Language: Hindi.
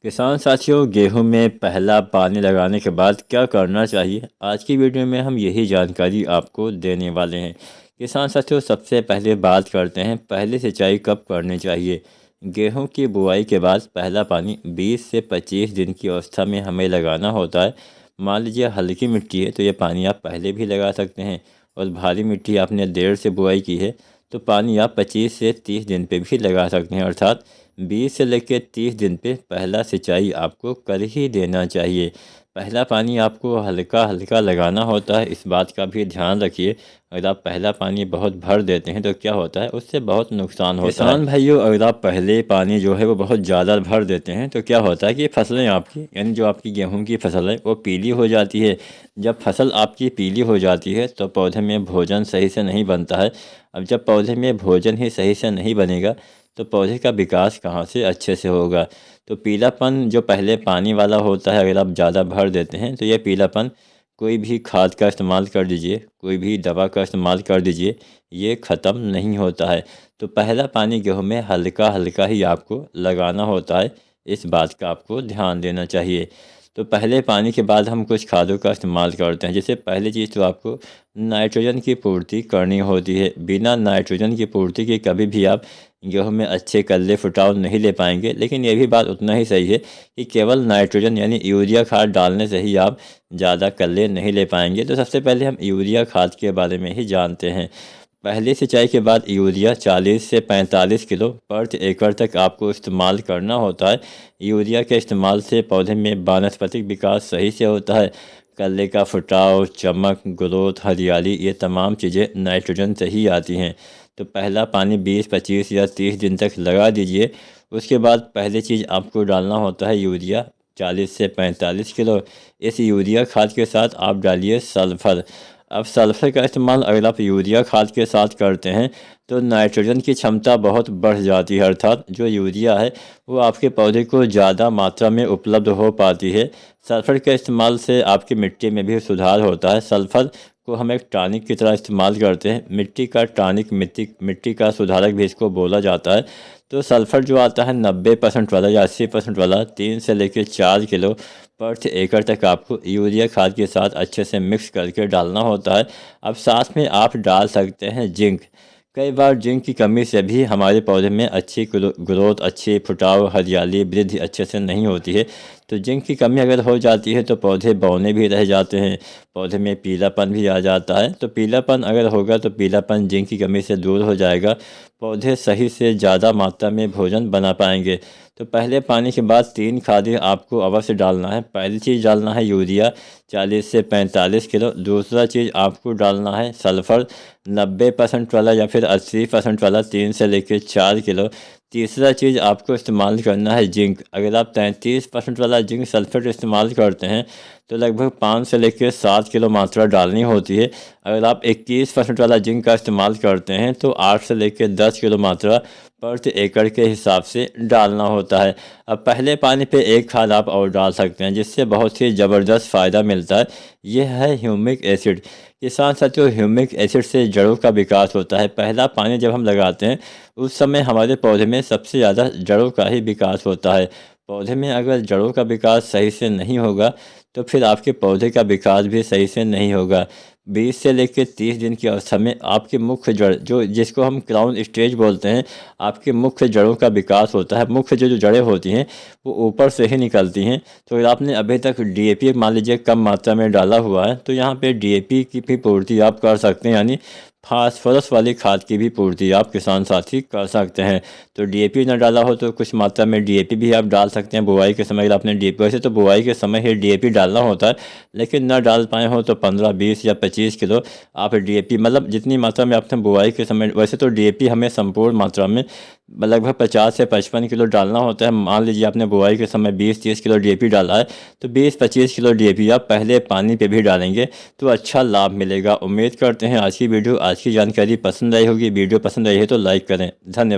किसान साथियों, गेहूं में पहला पानी लगाने के बाद क्या करना चाहिए? आज की वीडियो में हम यही जानकारी आपको देने वाले हैं। किसान साथियों, सबसे पहले बात करते हैं पहली सिंचाई कब करनी चाहिए। गेहूं की बुआई के बाद पहला पानी 20 से 25 दिन की अवस्था में हमें लगाना होता है। मान लीजिए हल्की मिट्टी है तो ये पानी आप पहले भी लगा सकते हैं, और भारी मिट्टी आपने देर से बुआई की है तो पानी आप 25 से 30 दिन पे भी लगा सकते हैं। अर्थात 20 से लेकर 30 दिन पे पहला सिंचाई आपको कर ही देना चाहिए। पहला पानी आपको हल्का हल्का लगाना होता है, इस बात का भी ध्यान रखिए। अगर आप पहला पानी बहुत भर देते हैं तो क्या होता है, उससे बहुत नुकसान होता है। किसान भाइयों, अगर आप पहले पानी जो है वो बहुत ज़्यादा भर देते हैं तो क्या होता है कि फसलें आपकी, यानी जो आपकी गेहूं की फसल है वो पीली हो जाती है। जब फसल आपकी पीली हो जाती है तो पौधे में भोजन सही से नहीं बनता है। अब जब पौधे में भोजन ही सही से नहीं बनेगा तो पौधे का विकास कहाँ से अच्छे से होगा। तो पीलापन जो पहले पानी वाला होता है, अगर आप ज़्यादा भर देते हैं तो ये पीलापन, कोई भी खाद का इस्तेमाल कर दीजिए, कोई भी दवा का इस्तेमाल कर दीजिए, ये ख़त्म नहीं होता है। तो पहला पानी गेहूं में हल्का हल्का ही आपको लगाना होता है, इस बात का आपको ध्यान देना चाहिए। तो पहले पानी के बाद हम कुछ खादों का इस्तेमाल करते हैं। जैसे पहली चीज़ तो आपको नाइट्रोजन की पूर्ति करनी होती है। बिना नाइट्रोजन की पूर्ति के कभी भी आप गेहूं में अच्छे कल्ले फुटाव नहीं ले पाएंगे। लेकिन ये भी बात उतना ही सही है कि केवल नाइट्रोजन यानी यूरिया खाद डालने से ही आप ज़्यादा कल्ले नहीं ले पाएंगे। तो सबसे पहले हम यूरिया खाद के बारे में ही जानते हैं। पहली सिंचाई के बाद यूरिया 40 से 45 किलो प्रति एकड़ तक आपको इस्तेमाल करना होता है। यूरिया के इस्तेमाल से पौधे में वानस्पतिक विकास सही से होता है। कल्ले का फुटाव, चमक, ग्रोथ, हरियाली, ये तमाम चीज़ें नाइट्रोजन से ही आती हैं। तो पहला पानी 20, 25 या 30 दिन तक लगा दीजिए। उसके बाद पहली चीज़ आपको डालना होता है यूरिया 40 से 45 किलो। इस यूरिया खाद के साथ आप डालिए सल्फर। अब सल्फर का इस्तेमाल अगर आप यूरिया खाद के साथ करते हैं तो नाइट्रोजन की क्षमता बहुत बढ़ जाती है। अर्थात जो यूरिया है वो आपके पौधे को ज़्यादा मात्रा में उपलब्ध हो पाती है। सल्फर के इस्तेमाल से आपकी मिट्टी में भी सुधार होता है। सल्फर को हम एक टॉनिक की तरह इस्तेमाल करते हैं। मिट्टी का टॉनिक, मिट्टी का सुधारक भी इसको बोला जाता है। तो सल्फर जो आता है 90% वाला या 80% वाला, 3 से लेकर 4 किलो प्रति एकड़ तक आपको यूरिया खाद के साथ अच्छे से मिक्स करके डालना होता है। अब साथ में आप डाल सकते हैं जिंक। कई बार जिंक की कमी से भी हमारे पौधे में अच्छी ग्रोथ, अच्छी फुटाव, हरियाली, वृद्धि अच्छे से नहीं होती है। तो जिंक की कमी अगर हो जाती है तो पौधे बौने भी रह जाते हैं, पौधे में पीलापन भी आ जाता है। तो पीलापन अगर होगा तो पीलापन जिंक की कमी से दूर हो जाएगा, पौधे सही से ज़्यादा मात्रा में भोजन बना पाएंगे। तो पहले पानी के बाद 3 खादें आपको अवश्य डालना है। पहली चीज़ डालना है यूरिया 40 से 45 किलो। दूसरा चीज़ आपको डालना है सल्फ़र 90% वाला या फिर 80% वाला, 3 से लेकर 4 किलो। तीसरा चीज़ आपको इस्तेमाल करना है जिंक। अगर आप 33% वाला जिंक सल्फेट इस्तेमाल करते हैं तो लगभग 5 से लेकर 7 किलो मात्रा डालनी होती है। अगर आप 21% वाला जिंक का इस्तेमाल करते हैं तो 8 से लेकर 10 किलो मात्रा प्रति एकड़ के हिसाब से डालना होता है। अब पहले पानी पे एक खाद आप और डाल सकते हैं जिससे बहुत ही ज़बरदस्त फ़ायदा मिलता है। यह है ह्यूमिक एसिड। किसान साथियों, ह्यूमिक एसिड से जड़ों का विकास होता है। पहला पानी जब हम लगाते हैं उस समय हमारे पौधे में सबसे ज़्यादा जड़ों का ही विकास होता है। पौधे में अगर जड़ों का विकास सही से नहीं होगा तो फिर आपके पौधे का विकास भी सही से नहीं होगा। 20 से लेकर 30 दिन की अवस्था में आपके मुख्य जड़, जो जिसको हम क्राउन स्टेज बोलते हैं, आपके मुख्य जड़ों का विकास होता है। मुख्य जो जो जड़ें होती हैं वो ऊपर से ही निकलती हैं। तो अगर आपने अभी तक डीएपी मान लीजिए कम मात्रा में डाला हुआ है तो यहाँ पे डीएपी की भी पूर्ति आप कर सकते हैं, यानी फास्फोरस वाली खाद की भी पूर्ति आप किसान साथी कर सकते हैं। तो डीएपी न डाला हो तो कुछ मात्रा में डीएपी भी आप डाल सकते हैं बुआई के समय। अगर आपने डीएपी, वैसे तो बुआई के समय ही डीएपी डालना होता है, लेकिन न डाल पाए हो तो 15, 20 या 25 किलो आप डीएपी, मतलब जितनी मात्रा में आपने बुआई के समय, वैसे तो डीएपी हमें संपूर्ण मात्रा में लगभग 50 से 55 किलो डालना होता है। मान लीजिए आपने बुआई के समय 20-30 किलो डीएपी डाला है तो 20-25 किलो डीएपी आप पहले पानी पे भी डालेंगे तो अच्छा लाभ मिलेगा। उम्मीद करते हैं आज की जानकारी पसंद आई होगी। वीडियो पसंद आई है तो लाइक करें। धन्यवाद।